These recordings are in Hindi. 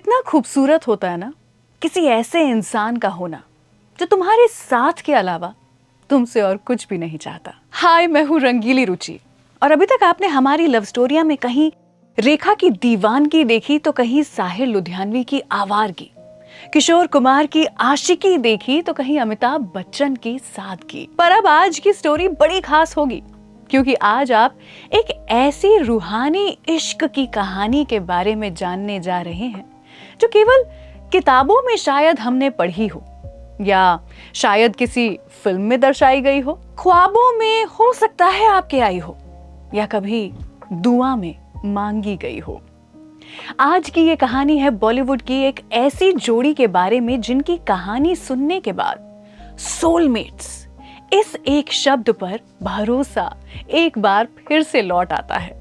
कितना खूबसूरत होता है ना किसी ऐसे इंसान का होना जो तुम्हारे साथ के अलावा तुमसे और कुछ भी नहीं चाहता। हाय, मैं हूँ रंगीली रुचि और अभी तक आपने हमारी लव स्टोरिया में कहीं रेखा की दीवानगी देखी तो कहीं साहिर लुधियानवी की आवारगी, किशोर कुमार की आशिकी देखी तो कहीं अमिताभ बच्चन की सादगी। पर अब आज की स्टोरी बड़ी खास होगी क्योंकि आज आप एक ऐसी रूहानी इश्क की कहानी के बारे में जानने जा रहे हैं जो केवल किताबों में शायद हमने पढ़ी हो या शायद किसी फिल्म में दर्शाई गई हो, ख्वाबों में हो सकता है आपके आई हो या कभी दुआ में मांगी गई हो। आज की ये कहानी है बॉलीवुड की एक ऐसी जोड़ी के बारे में जिनकी कहानी सुनने के बाद सोलमेट्स इस एक शब्द पर भरोसा एक बार फिर से लौट आता है।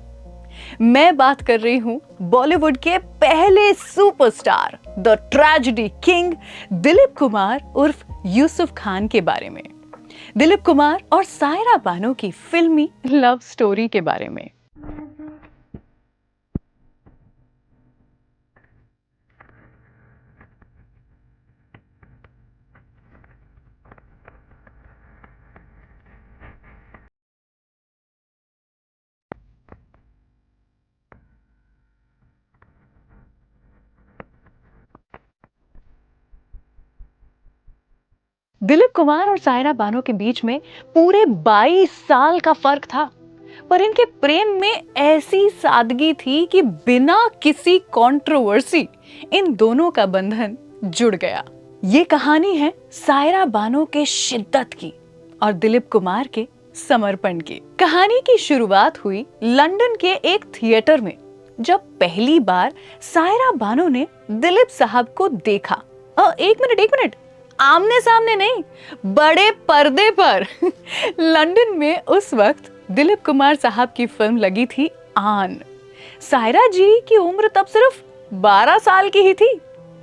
मैं बात कर रही हूं बॉलीवुड के पहले superstar, the tragedy king Dilip Kumar उर्फ यूसुफ खान के बारे में, दिलीप कुमार और सायरा बानो की फिल्मी लव स्टोरी के बारे में। दिलीप कुमार और सायरा बानो के बीच में पूरे 22 साल का फर्क था, पर इनके प्रेम में ऐसी सादगी थी कि बिना किसी कंट्रोवर्सी इन दोनों का बंधन जुड़ गया। ये कहानी है सायरा बानो के शिद्दत की और दिलीप कुमार के समर्पण की। कहानी की शुरुआत हुई लंदन के एक थिएटर में जब पहली बार सायरा बानो ने दिलीप साहब को देखा। एक मिनट, आमने सामने नहीं, बड़े पर्दे पर। लंदन में उस वक्त दिलीप कुमार साहब की फिल्म लगी थी आन। सायरा जी की उम्र तब सिर्फ 12 साल की ही थी।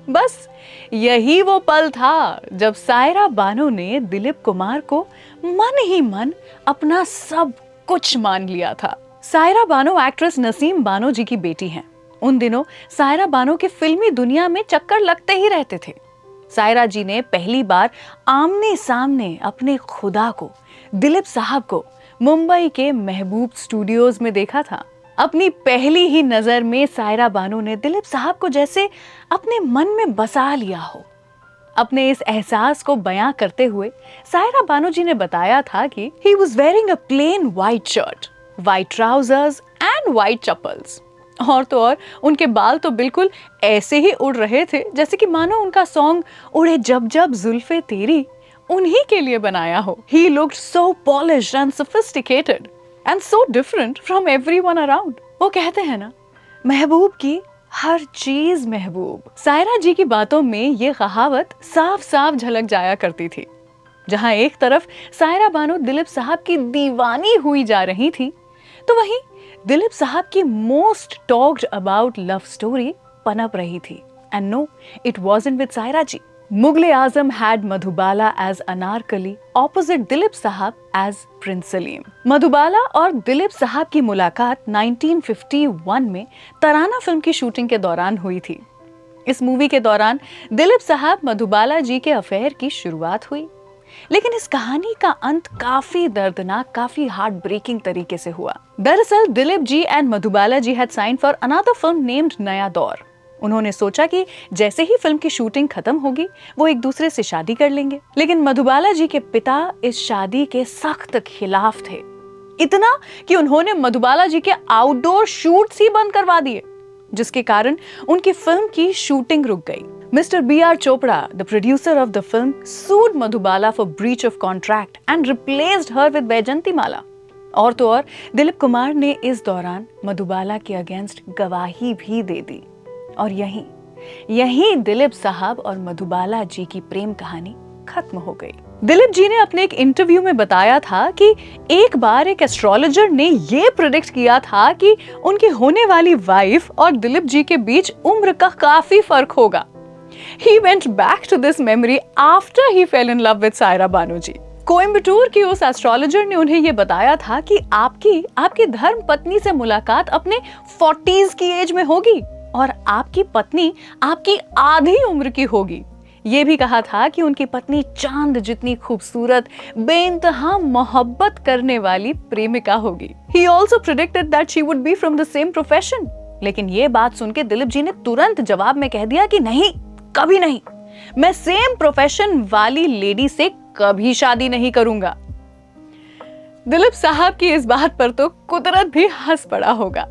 बस यही वो पल था जब सायरा बानो ने दिलीप कुमार को मन ही मन अपना सब कुछ मान लिया था। सायरा बानो एक्ट्रेस नसीम बानो जी की बेटी हैं। उन दिनों सायरा बानो के फिल्मी दुनिया में चक्कर लगते ही रहते थे। सायरा जी ने पहली बार आमने सामने अपने खुदा को, दिलीप साहब को, मुंबई के महबूब स्टूडियोज में देखा था। अपनी पहली ही नजर में सायरा बानो ने दिलीप साहब को जैसे अपने मन में बसा लिया हो। अपने इस एहसास को बयां करते हुए सायरा बानो जी ने बताया था कि he was wearing a plain white shirt, white trousers and white chappals. और तो और उनके बाल तो बिल्कुल ऐसे ही उड़ रहे थे जैसे कि मानो उनका सॉन्ग उड़े जब जब जुल्फे तेरी उन्हीं के लिए बनाया हो। He looked so polished and sophisticated and so different from everyone around। वो कहते हैं ना, महबूब की हर चीज महबूब। सायरा जी की बातों में ये कहावत साफ साफ झलक जाया करती थी। जहां एक तरफ सायरा बानो दिलीप साहब की दीवानी हुई जा रही थी तो वहीं दिलीप साहब की most talked about love story पनप रही थी। And no, it wasn't with Saira ji. Mughal-e Azam had Madhubala as Anarkali opposite Dilip साहब एज प्रिंस सलीम। मधुबाला और दिलीप साहब की मुलाकात 1951 में तराना फिल्म की शूटिंग के दौरान हुई थी। इस मूवी के दौरान दिलीप साहब मधुबाला जी के अफेयर की शुरुआत हुई, लेकिन इस कहानी का अंत काफी दर्दनाक, काफी हार्ट ब्रेकिंग तरीके से हुआ। दरअसल Dilip ji and Madhubala ji had signed for another film named Naya Daur. उन्होंने सोचा कि जैसे ही फिल्म की शूटिंग खत्म होगी वो एक दूसरे से शादी कर लेंगे, लेकिन मधुबाला जी के पिता इस शादी के सख्त खिलाफ थे। इतना कि उन्होंने मधुबाला जी के आउटडोर शूट्स ही बंद करवा दिए, जिसके कारण उनकी फिल्म की शूटिंग रुक गई। Mr. B.R. Chopra, the producer of the film, sued Madhubala for breach of contract and replaced her with Vaijayanti Mala। और तो और दिलीप कुमार ने इस दौरान मधुबाला के अगेंस्ट गवाही भी दे दी और यहीं दिलीप साहब और मधुबाला जी की प्रेम कहानी खत्म हो गई। दिलीप जी ने अपने एक इंटरव्यू में बताया था कि एक बार एक एस्ट्रोलॉजर ने ये प्रेडिक्ट किया था कि उनकी होने वाली वाइफ और दिलीप जी के बीच उम्र का काफी फर्क होगा। He went back to this memory after he fell in love with Saira Bano जी। कोयम्बटूर की उस एस्ट्रोलॉजर ने उन्हें ये बताया था कि आपकी धर्म पत्नी से मुलाकात अपने 40s की एज में होगी और आपकी पत्नी आपकी आधी उम्र की होगी। ये भी कहा था कि उनकी पत्नी चांद जितनी खूबसूरत, बेइंतहा मोहब्बत करने वाली प्रेमिका होगी। He also predicted that she would be from the same profession। लेकिन ये बात सुन के दिलीप जी ने तुरंत जवाब में कह दिया कि नहीं, कभी नहीं, मैं सेम प्रोफेशन वाली लेडी से कभी शादी नहीं करूंगा। दिलीप साहब की इस बात पर तो कुदरत भी हंस पड़ा होगा।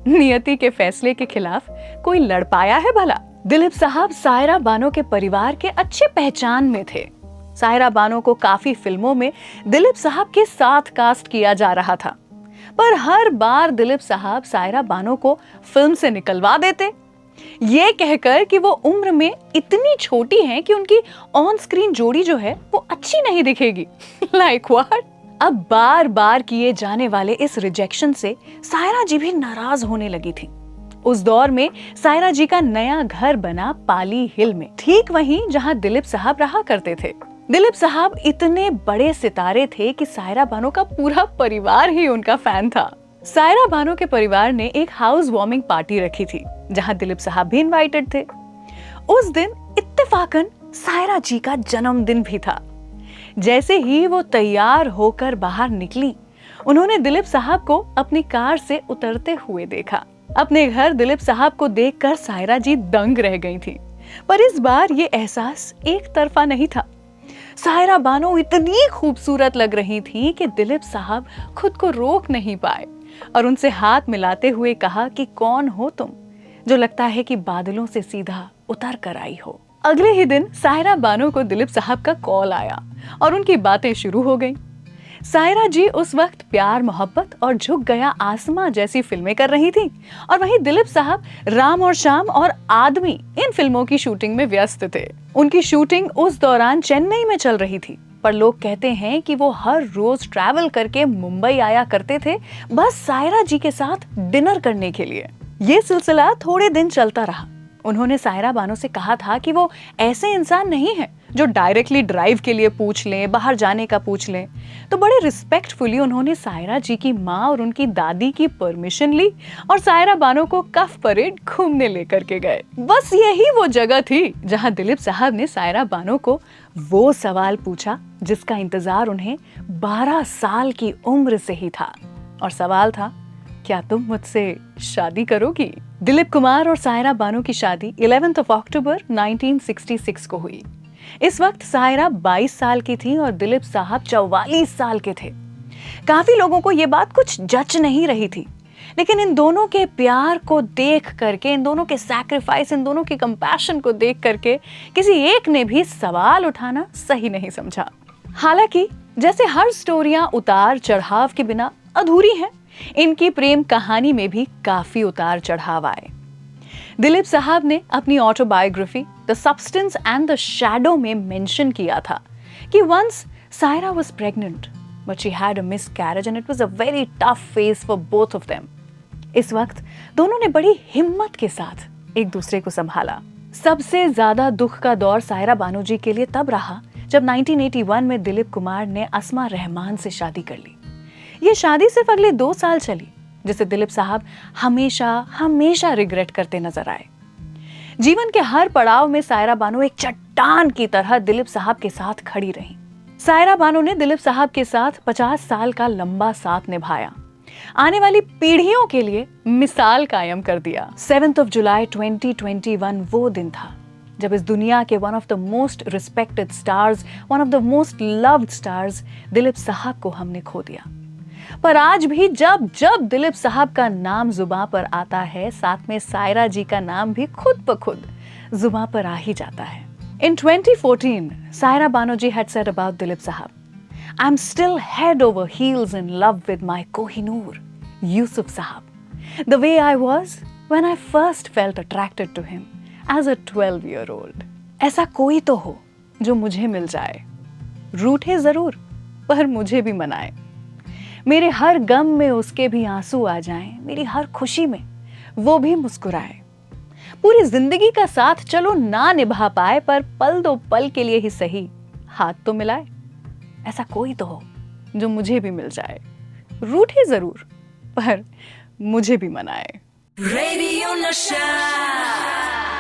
नियति के फैसले के खिलाफ कोई लड़ पाया है भला? दिलीप साहब सायरा बानो के परिवार के अच्छे पहचान में थे। सायरा बानो को काफी फिल्मों में दिलीप साहब के साथ कास्ट किया जा रहा था, पर हर बार दिलीप साहब सायरा बानो को फिल्म से निकलवा देते, ये कहकर कि वो उम्र में इतनी छोटी हैं कि उनकी ऑन स्क्रीन जोड़ी जो है वो अच्छी नहीं दिखेगी। Like what? अब बार बार किए जाने वाले इस रिजेक्शन से सायरा जी भी नाराज होने लगी थी। उस दौर में सायरा जी का नया घर बना पाली हिल में, ठीक वहीं जहां दिलीप साहब रहा करते थे। दिलीप साहब इतने बड़े सितारे थे कि सायरा बानो का पूरा परिवार ही उनका फैन था। सायरा बानो के परिवार ने एक हाउस वार्मिंग पार्टी रखी थी जहां दिलीप साहब भी इनवाइटेड थे। उस दिन इत्तेफाकन सायरा जी का जन्मदिन भी था। जैसे ही वो तैयार होकर बाहर निकली, उन्होंने दिलीप साहब को अपनी कार से उतरते हुए देखा। अपने घर दिलीप साहब को देखकर सायरा जी दंग रह गई थी, पर इस बार ये एहसास एक तरफा नहीं था। सायरा बानो इतनी खूबसूरत लग रही थी कि दिलीप साहब खुद को रोक नहीं पाए और उनसे हाथ मिलाते हुए कहा कि कौन हो तुम, जो लगता है कि बादलों से सीधा उतर कर आई हो। अगले ही दिन सायरा बानो को दिलीप साहब का कॉल आया और उनकी बातें शुरू हो गईं। सायरा जी उस वक्त प्यार मोहब्बत और झुक गया आसमां जैसी फिल्में कर रही थी, और वहीं दिलीप साहब राम और शाम और आदमी इन फिल्मों की शूटिंग में व्यस्त थे। उनकी शूटिंग उस दौरान चेन्नई में चल रही थी, पर लोग कहते हैं कि वो हर रोज ट्रैवल करके मुंबई आया करते थे बस सायरा जी के साथ डिनर करने के लिए। ये सिलसिला थोड़े दिन चलता रहा। उन्होंने सायरा बानो से कहा था कि वो ऐसे इंसान नहीं है जो डायरेक्टली ड्राइव के लिए पूछ लें, बाहर जाने का पूछ लें। तो बड़े रिस्पेक्टफुली उन्होंने सायरा जी की माँ और उनकी दादी की परमिशन ली और सायरा बानो को कफ परेड घूमने लेकर के गए। बस यही वो जगह थी जहां दिलीप साहब ने सायरा बानो को वो सवाल पूछा जिसका इंतजार उन्हें 12 साल की उम्र से ही था, और सवाल था, क्या तुम मुझसे शादी करोगी? दिलीप कुमार और सायरा बानो की शादी 11 अक्टूबर 1966 को हुई। इस वक्त सायरा 22 साल की थी और दिलीप साहब 44 साल के थे। काफी लोगों को ये बात कुछ जच नहीं रही थी, लेकिन इन दोनों के प्यार को देख करके, इन दोनों के सैक्रिफाइस, इन दोनों के कंपैशन को देख करके किसी एक ने भी सवाल उठाना सही नहीं समझा। हालांकि जैसे हर स्टोरियां उतार चढ़ाव के बिना अधूरी हैं, इनकी प्रेम कहानी में भी काफी उतार चढ़ाव आए। दिलीप साहब ने अपनी autobiography the substance and the shadow में मेंशन किया था कि once Saira was pregnant but she had a miscarriage and it was a very tough phase for both of them. इस वक्त दोनों ने बड़ी हिम्मत के साथ एक दूसरे को संभाला। सबसे ज्यादा दुख का दौर सायरा बानो जी के लिए तब रहा जब 1981 में दिलीप कुमार ने अस्मा रहमान से शादी कर ली। ये शादी सिर्फ अगले 2 साल चली, जिसे दिलीप साहब हमेशा हमेशा रिग्रेट करते नजर आए। जीवन के हर पड़ाव में सायरा बानो एक चट्टान की तरह दिलीप साहब के साथ खड़ी रही। सायरा बानो ने दिलीप साहब के साथ 50 साल का लंबा साथ निभाया, आने वाली पीढ़ियों के लिए मिसाल कायम कर दिया। 7 जुलाई 2021 वो दिन था जब इस दुनिया के one of the most respected stars, one of the most loved stars Dilip साहब को हमने खो दिया। पर आज भी जब जब दिलीप साहब का नाम जुबां पर आता है, साथ में सायरा जी का नाम भी खुद ब खुद जुबां पर आ ही जाता है। In 2014, Saira Banerjee had said about Dilip Sahab, "I'm still head over heels in love with my Kohinoor, Yusuf Sahab, the way I was when I first felt attracted to him as a 12-year-old." ऐसा कोई तो हो जो मुझे मिल जाए, रूठे जरूर पर मुझे भी मनाए, मेरे हर गम में उसके भी आंसू आ जाएं, मेरी हर खुशी में वो भी मुस्कुराए। पूरी जिंदगी का साथ चलो ना निभा पाए, पर पल दो पल के लिए ही सही हाथ तो मिलाए। ऐसा कोई तो हो जो मुझे भी मिल जाए, रूठे जरूर पर मुझे भी मनाए। Radio Nasha.